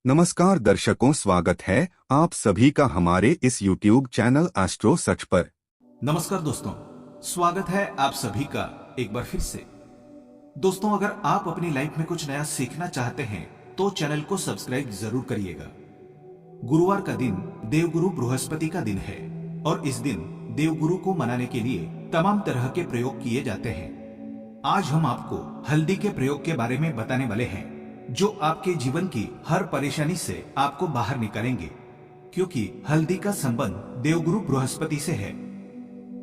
नमस्कार दर्शकों, स्वागत है आप सभी का हमारे इस YouTube चैनल एस्ट्रो सच पर। नमस्कार दोस्तों, स्वागत है आप सभी का एक बार फिर से। दोस्तों, अगर आप अपनी लाइफ में कुछ नया सीखना चाहते हैं तो चैनल को सब्सक्राइब जरूर करिएगा। गुरुवार का दिन देवगुरु बृहस्पति का दिन है और इस दिन देवगुरु को मनाने के लिए तमाम तरह के प्रयोग किए जाते हैं। आज हम आपको हल्दी के प्रयोग के बारे में बताने वाले हैं जो आपके जीवन की हर परेशानी से आपको बाहर निकालेंगे, क्योंकि हल्दी का संबंध देवगुरु बृहस्पति से है।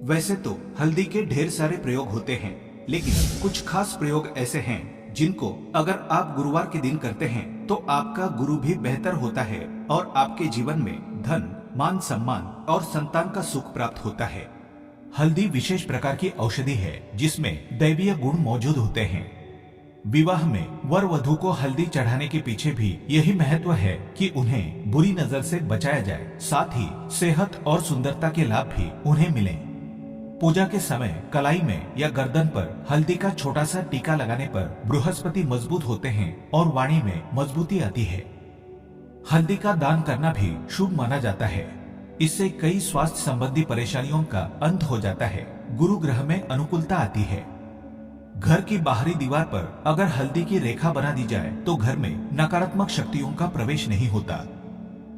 वैसे तो हल्दी के ढेर सारे प्रयोग होते हैं, लेकिन कुछ खास प्रयोग ऐसे हैं जिनको अगर आप गुरुवार के दिन करते हैं तो आपका गुरु भी बेहतर होता है और आपके जीवन में धन, मान सम्मान और संतान का सुख प्राप्त होता है। हल्दी विशेष प्रकार की औषधि है जिसमें दैवीय गुण मौजूद होते हैं। विवाह में वर वधू को हल्दी चढ़ाने के पीछे भी यही महत्व है कि उन्हें बुरी नजर से बचाया जाए, साथ ही सेहत और सुंदरता के लाभ भी उन्हें मिलें। पूजा के समय कलाई में या गर्दन पर हल्दी का छोटा सा टीका लगाने पर बृहस्पति मजबूत होते हैं और वाणी में मजबूती आती है। हल्दी का दान करना भी शुभ माना जाता है। इससे कई स्वास्थ्य संबंधी परेशानियों का अंत हो जाता है। गुरु ग्रह में अनुकूलता आती है। घर की बाहरी दीवार पर अगर हल्दी की रेखा बना दी जाए तो घर में नकारात्मक शक्तियों का प्रवेश नहीं होता।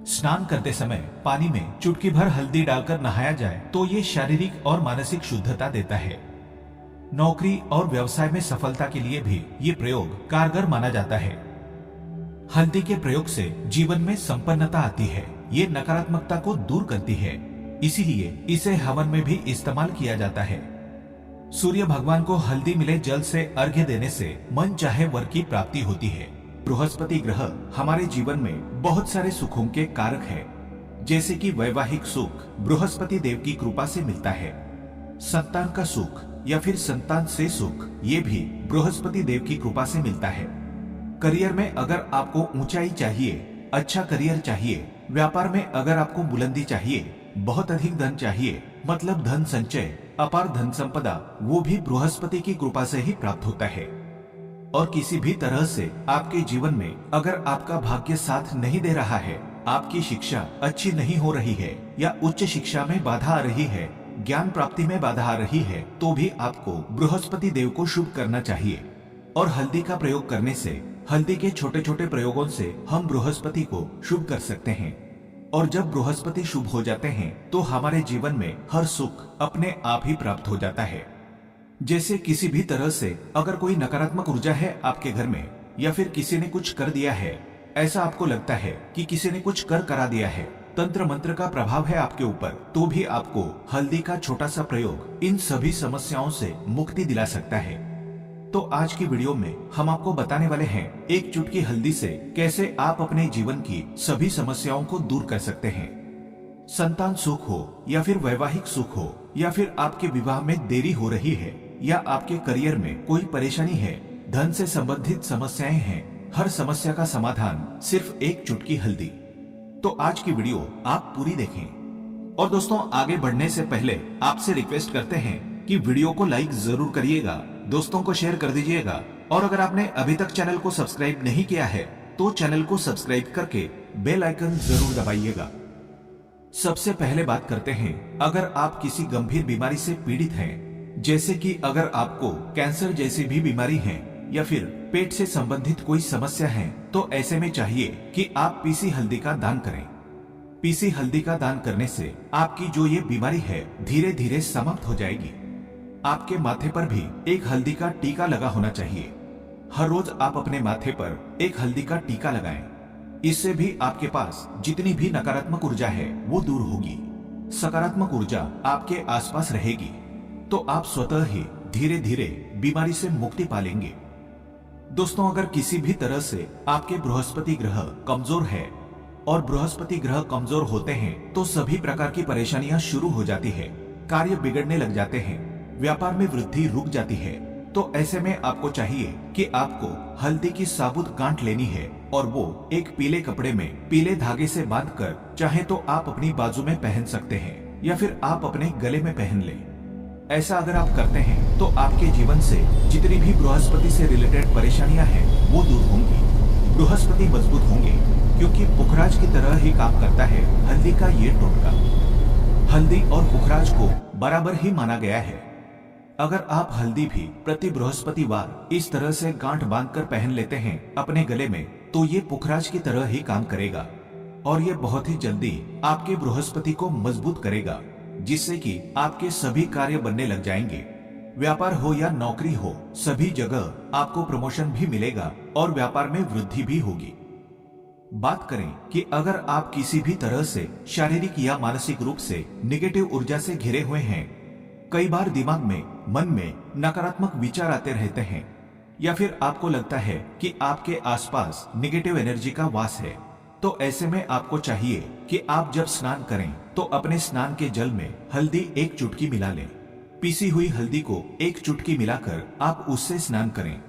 स्नान करते समय पानी में चुटकी भर हल्दी डालकर नहाया जाए तो ये शारीरिक और मानसिक शुद्धता देता है। नौकरी और व्यवसाय में सफलता के लिए भी ये प्रयोग कारगर माना जाता है। हल्दी के प्रयोग से जीवन में संपन्नता आती है। ये नकारात्मकता को दूर करती है, इसीलिए इसे हवन में भी इस्तेमाल किया जाता है। सूर्य भगवान को हल्दी मिले जल से अर्घ्य देने से मन चाहे वर की प्राप्ति होती है। बृहस्पति ग्रह हमारे जीवन में बहुत सारे सुखों के कारक है, जैसे कि वैवाहिक सुख बृहस्पति देव की कृपा से मिलता है। संतान का सुख या फिर संतान से सुख ये भी बृहस्पति देव की कृपा से मिलता है। करियर में अगर आपको ऊंचाई चाहिए, अच्छा करियर चाहिए, व्यापार में अगर आपको बुलंदी चाहिए, बहुत अधिक धन चाहिए, मतलब धन संचय, अपार धन संपदा, वो भी बृहस्पति की कृपा से ही प्राप्त होता है। और किसी भी तरह से आपके जीवन में अगर आपका भाग्य साथ नहीं दे रहा है, आपकी शिक्षा अच्छी नहीं हो रही है या उच्च शिक्षा में बाधा आ रही है, ज्ञान प्राप्ति में बाधा आ रही है, तो भी आपको बृहस्पति देव को शुभ करना चाहिए। और हल्दी का प्रयोग करने से, हल्दी के छोटे छोटे प्रयोगों से हम बृहस्पति को शुभ कर सकते हैं। और जब बृहस्पति शुभ हो जाते हैं तो हमारे जीवन में हर सुख अपने आप ही प्राप्त हो जाता है। जैसे किसी भी तरह से अगर कोई नकारात्मक ऊर्जा है आपके घर में, या फिर किसी ने कुछ कर दिया है, ऐसा आपको लगता है कि किसी ने कुछ कर करा दिया है, तंत्र मंत्र का प्रभाव है आपके ऊपर, तो भी आपको हल्दी का छोटा सा प्रयोग इन सभी समस्याओं से मुक्ति दिला सकता है। तो आज की वीडियो में हम आपको बताने वाले हैं एक चुटकी हल्दी से कैसे आप अपने जीवन की सभी समस्याओं को दूर कर सकते हैं। संतान सुख हो या फिर वैवाहिक सुख हो, या फिर आपके विवाह में देरी हो रही है, या आपके करियर में कोई परेशानी है, धन से संबंधित समस्याएं हैं, हर समस्या का समाधान सिर्फ एक चुटकी हल्दी। तो आज की वीडियो आप पूरी देखें। और दोस्तों, आगे बढ़ने से पहले आपसे रिक्वेस्ट करते हैं कि वीडियो को लाइक जरूर करिएगा, दोस्तों को शेयर कर दीजिएगा, और अगर आपने अभी तक चैनल को सब्सक्राइब नहीं किया है तो चैनल को सब्सक्राइब करके बेल आइकन जरूर दबाइएगा। सबसे पहले बात करते हैं, अगर आप किसी गंभीर बीमारी से पीड़ित हैं, जैसे कि अगर आपको कैंसर जैसी भी बीमारी है या फिर पेट से संबंधित कोई समस्या है, तो ऐसे में चाहिए कि आप पीसी हल्दी का दान करें। पीसी हल्दी का दान करने से आपकी जो ये बीमारी है धीरे धीरे समाप्त हो जाएगी। आपके माथे पर भी एक हल्दी का टीका लगा होना चाहिए। हर रोज आप अपने माथे पर एक हल्दी का टीका लगाएं। इससे भी आपके पास जितनी भी नकारात्मक ऊर्जा है वो दूर होगी, सकारात्मक ऊर्जा आपके आसपास रहेगी, तो आप स्वतः ही धीरे धीरे बीमारी से मुक्ति पालेंगे। दोस्तों, अगर किसी भी तरह से आपके बृहस्पति ग्रह कमजोर है, और बृहस्पति ग्रह कमजोर होते हैं तो सभी प्रकार की परेशानियां शुरू हो जाती है, कार्य बिगड़ने लग जाते हैं, व्यापार में वृद्धि रुक जाती है। तो ऐसे में आपको चाहिए कि आपको हल्दी की साबुत गांठ लेनी है, और वो एक पीले कपड़े में पीले धागे से बांधकर, चाहे तो आप अपनी बाजू में पहन सकते हैं या फिर आप अपने गले में पहन लें। ऐसा अगर आप करते हैं तो आपके जीवन से जितनी भी बृहस्पति से रिलेटेड परेशानियां हैं वो दूर होंगी, बृहस्पति मजबूत होंगे क्योंकि पुखराज की तरह ही काम करता है हल्दी का ये टोटका। हल्दी और पुखराज को बराबर ही माना गया है। अगर आप हल्दी भी प्रति बृहस्पतिवार इस तरह से गांठ बांधकर पहन लेते हैं अपने गले में, तो ये पुखराज की तरह ही काम करेगा और ये बहुत ही जल्दी आपके बृहस्पति को मजबूत करेगा, जिससे कि आपके सभी कार्य बनने लग जाएंगे। व्यापार हो या नौकरी हो, सभी जगह आपको प्रमोशन भी मिलेगा और व्यापार में वृद्धि भी होगी। बात करें कि अगर आप किसी भी तरह से शारीरिक या मानसिक रूप से निगेटिव ऊर्जा से घिरे हुए हैं, कई बार दिमाग में, मन में नकारात्मक विचार आते रहते हैं, या फिर आपको लगता है कि आपके आसपास निगेटिव एनर्जी का वास है, तो ऐसे में आपको चाहिए कि आप जब स्नान करें तो अपने स्नान के जल में हल्दी एक चुटकी मिला लें। पीसी हुई हल्दी को एक चुटकी मिलाकर आप उससे स्नान करें।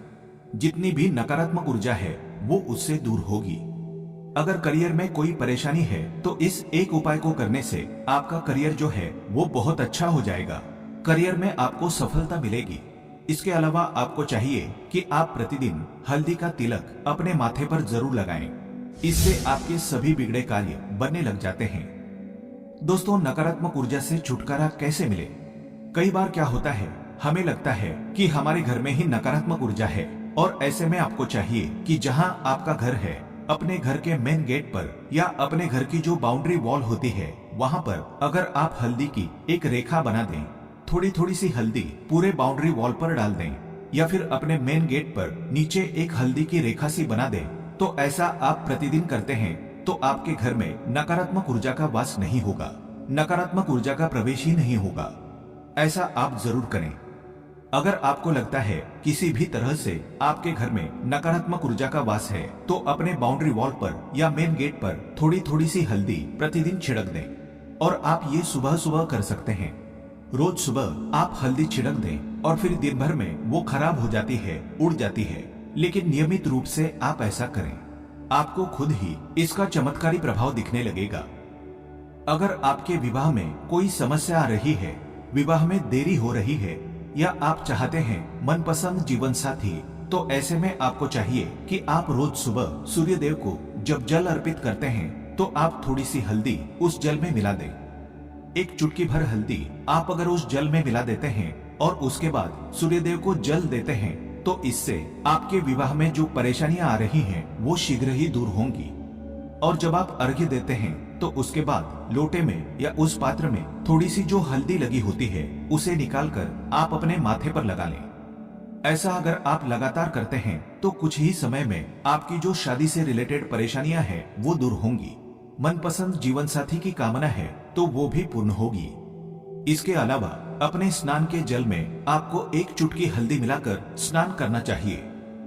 जितनी भी नकारात्मक ऊर्जा है वो उससे दूर होगी। अगर करियर में कोई परेशानी है तो इस एक उपाय को करने से आपका करियर जो है वो बहुत अच्छा हो जाएगा। करियर में आपको सफलता मिलेगी। इसके अलावा आपको चाहिए कि आप प्रतिदिन हल्दी का तिलक अपने माथे पर जरूर लगाएं। इससे आपके सभी बिगड़े कार्य बनने लग जाते हैं। दोस्तों, नकारात्मक ऊर्जा से छुटकारा कैसे मिले? कई बार क्या होता है, हमें लगता है कि हमारे घर में ही नकारात्मक ऊर्जा है और ऐसे में आपको चाहिए कि जहां आपका घर है, अपने घर के मेन गेट पर या अपने घर की जो बाउंड्री वॉल होती है वहां पर अगर आप हल्दी की एक रेखा बना दें, थोड़ी थोड़ी सी हल्दी पूरे बाउंड्री वॉल पर डाल दें, या फिर अपने मेन गेट पर नीचे एक हल्दी की रेखा सी बना दें, तो ऐसा आप प्रतिदिन करते हैं तो आपके घर में नकारात्मक ऊर्जा का वास नहीं होगा, नकारात्मक ऊर्जा का प्रवेश ही नहीं होगा। ऐसा आप जरूर करें। अगर आपको लगता है किसी भी तरह से आपके घर में नकारात्मक ऊर्जा का वास है, तो अपने बाउंड्री वॉल पर या मेन गेट पर थोड़ी थोड़ी सी हल्दी प्रतिदिन छिड़क दें। और आप ये सुबह सुबह कर सकते हैं। रोज सुबह आप हल्दी छिड़क दें और फिर दिन भर में वो खराब हो जाती है, उड़ जाती है, लेकिन नियमित रूप से आप ऐसा करें, आपको खुद ही इसका चमत्कारी प्रभाव दिखने लगेगा। अगर आपके विवाह में कोई समस्या आ रही है, विवाह में देरी हो रही है, या आप चाहते हैं मनपसंद जीवन साथी, तो ऐसे में आपको चाहिए कि आप रोज सुबह सूर्य देव को जब जल अर्पित करते हैं तो आप थोड़ी सी हल्दी उस जल में मिला दें। एक चुटकी भर हल्दी आप अगर उस जल में मिला देते हैं और उसके बाद सूर्य देव को जल देते हैं, तो इससे आपके विवाह में जो परेशानियां आ रही हैं वो शीघ्र ही दूर होंगी। और जब आप अर्घ्य देते हैं तो उसके बाद लोटे में या उस पात्र में थोड़ी सी जो हल्दी लगी होती है उसे निकालकर आप अपने माथे पर लगा लें। ऐसा अगर आप लगातार करते हैं तो कुछ ही समय में आपकी जो शादी से रिलेटेड परेशानियां हैं वो दूर होंगी। मनपसंद जीवन साथी की कामना है तो वो भी पूर्ण होगी। इसके अलावा अपने स्नान के जल में आपको एक चुटकी हल्दी मिलाकर स्नान करना चाहिए।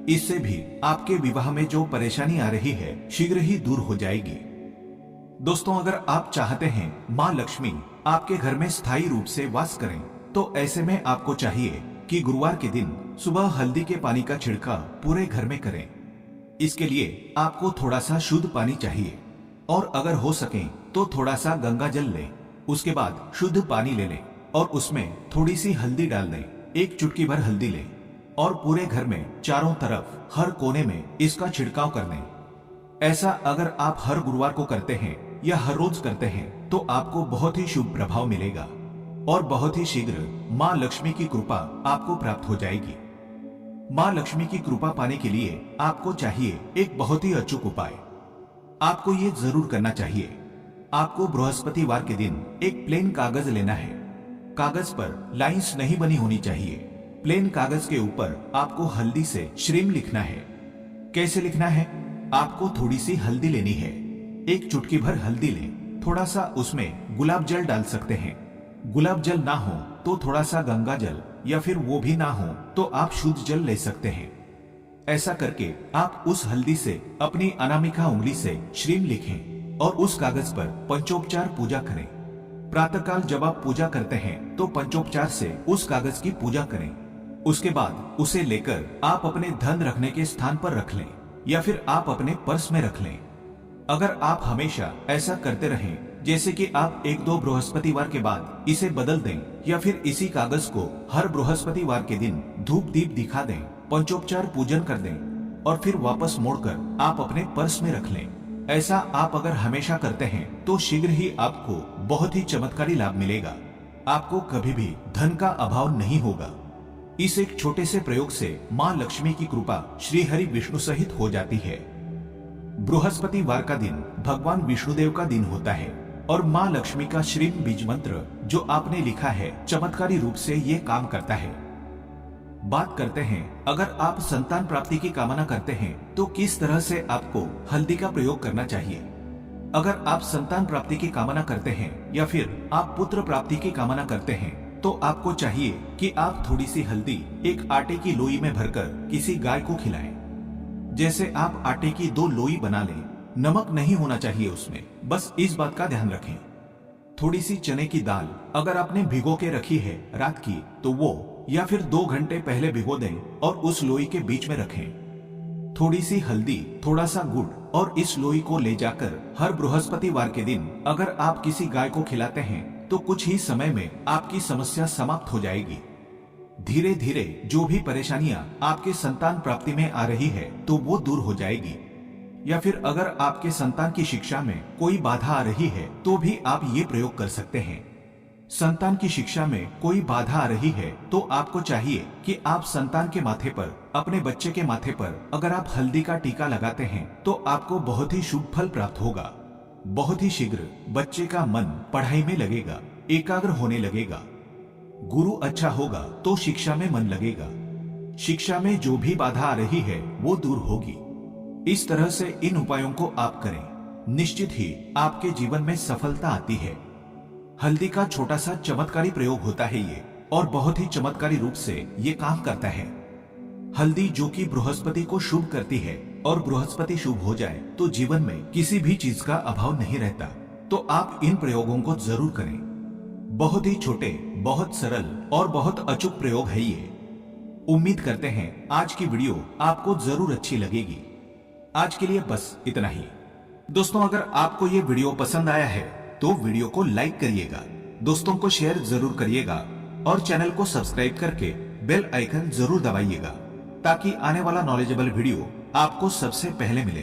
इससे भी आपके विवाह में जो परेशानी आ रही है शीघ्र ही दूर हो जाएगी। दोस्तों, अगर आप चाहते हैं माँ लक्ष्मी आपके घर में स्थायी रूप से वास करें, तो ऐसे में आपको चाहिए कि गुरुवार के दिन सुबह हल्दी के पानी का छिड़काव पूरे घर में करें। इसके लिए आपको थोड़ा सा शुद्ध पानी चाहिए और अगर हो सके तो थोड़ा सा गंगा जल लें। उसके बाद शुद्ध पानी ले लें और उसमें थोड़ी सी हल्दी डाल दें। एक चुटकी भर हल्दी लें और पूरे घर में चारों तरफ हर कोने में इसका छिड़काव कर दें। ऐसा अगर आप हर गुरुवार को करते हैं या हर रोज करते हैं तो आपको बहुत ही शुभ प्रभाव मिलेगा और बहुत ही शीघ्र माँ लक्ष्मी की कृपा आपको प्राप्त हो जाएगी। माँ लक्ष्मी की कृपा पाने के लिए आपको चाहिए एक बहुत ही अचूक उपाय। आपको ये जरूर करना चाहिए। आपको बृहस्पतिवार के दिन एक प्लेन कागज लेना है। कागज पर लाइंस नहीं बनी होनी चाहिए। प्लेन कागज के ऊपर आपको हल्दी से श्रीम लिखना है। कैसे लिखना है? आपको थोड़ी सी हल्दी लेनी है, एक चुटकी भर हल्दी लें, थोड़ा सा उसमें गुलाब जल डाल सकते हैं। गुलाब जल ना हो तो थोड़ा सा गंगा जल, या फिर वो भी ना हो तो आप शुद्ध जल ले सकते हैं। ऐसा करके आप उस हल्दी से अपनी अनामिका उंगली से श्रीम लिखें और उस कागज पर पंचोपचार पूजा करें। प्रातःकाल जब आप पूजा करते हैं तो पंचोपचार से उस कागज की पूजा करें। उसके बाद उसे लेकर आप अपने धन रखने के स्थान पर रख लें या फिर आप अपने पर्स में रख लें। अगर आप हमेशा ऐसा करते रहें, जैसे कि आप 1-2 बृहस्पतिवार के बाद इसे बदल दें या फिर इसी कागज को हर बृहस्पतिवार के दिन धूप दीप दिखा दें, पंचोपचार पूजन कर दें और फिर वापस मोड़कर आप अपने पर्स में रख लें। ऐसा आप अगर हमेशा करते हैं तो शीघ्र ही आपको बहुत ही चमत्कारी लाभ मिलेगा। आपको कभी भी धन का अभाव नहीं होगा। इस एक छोटे से प्रयोग से मां लक्ष्मी की कृपा श्री हरि विष्णु सहित हो जाती है। बृहस्पतिवार का दिन भगवान विष्णुदेव का दिन होता है और मां लक्ष्मी का श्री बीज मंत्र जो आपने लिखा है चमत्कारी रूप से ये काम करता है। बात करते हैं, अगर आप संतान प्राप्ति की कामना करते हैं तो किस तरह से आपको हल्दी का प्रयोग करना चाहिए। अगर आप संतान प्राप्ति की कामना करते हैं या फिर आप पुत्र प्राप्ति की कामना करते हैं तो आपको चाहिए कि आप थोड़ी सी हल्दी एक आटे की लोई में भरकर किसी गाय को खिलाएं। जैसे आप आटे की 2 लोई बना लें, नमक नहीं होना चाहिए उसमें, बस इस बात का ध्यान रखें। थोड़ी सी चने की दाल अगर आपने भिगो के रखी है रात की तो वो या फिर 2 घंटे पहले भिगो दें और उस लोई के बीच में रखें। थोड़ी सी हल्दी, थोड़ा सा गुड़ और इस लोई को ले जाकर हर बृहस्पतिवार के दिन अगर आप किसी गाय को खिलाते हैं तो कुछ ही समय में आपकी समस्या समाप्त हो जाएगी। धीरे धीरे जो भी परेशानियां आपके संतान प्राप्ति में आ रही है तो वो दूर हो जाएगी। या फिर अगर आपके संतान की शिक्षा में कोई बाधा आ रही है तो भी आप ये प्रयोग कर सकते हैं। संतान की शिक्षा में कोई बाधा आ रही है तो आपको चाहिए कि आप संतान के माथे पर, अपने बच्चे के माथे पर अगर आप हल्दी का टीका लगाते हैं तो आपको बहुत ही शुभ फल प्राप्त होगा। बहुत ही शीघ्र बच्चे का मन पढ़ाई में लगेगा, एकाग्र होने लगेगा। गुरु अच्छा होगा तो शिक्षा में मन लगेगा। शिक्षा में जो भी बाधा आ रही है वो दूर होगी। इस तरह से इन उपायों को आप करें, निश्चित ही आपके जीवन में सफलता आती है। हल्दी का छोटा सा चमत्कारी प्रयोग होता है ये, और बहुत ही चमत्कारी रूप से ये काम करता है। हल्दी जो कि बृहस्पति को शुभ करती है और बृहस्पति शुभ हो जाए तो जीवन में किसी भी चीज का अभाव नहीं रहता। तो आप इन प्रयोगों को जरूर करें। बहुत ही छोटे, बहुत सरल और बहुत अचूक प्रयोग है ये। उम्मीद करते हैं आज की वीडियो आपको जरूर अच्छी लगेगी। आज के लिए बस इतना ही। दोस्तों, अगर आपको ये वीडियो पसंद आया है तो वीडियो को लाइक करिएगा, दोस्तों को शेयर जरूर करिएगा और चैनल को सब्सक्राइब करके बेल आइकन जरूर दबाइएगा ताकि आने वाला नॉलेजेबल वीडियो आपको सबसे पहले मिले।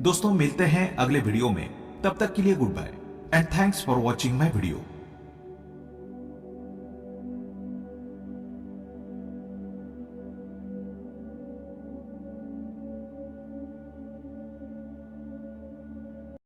दोस्तों, मिलते हैं अगले वीडियो में, तब तक के लिए goodbye and thanks for watching my video.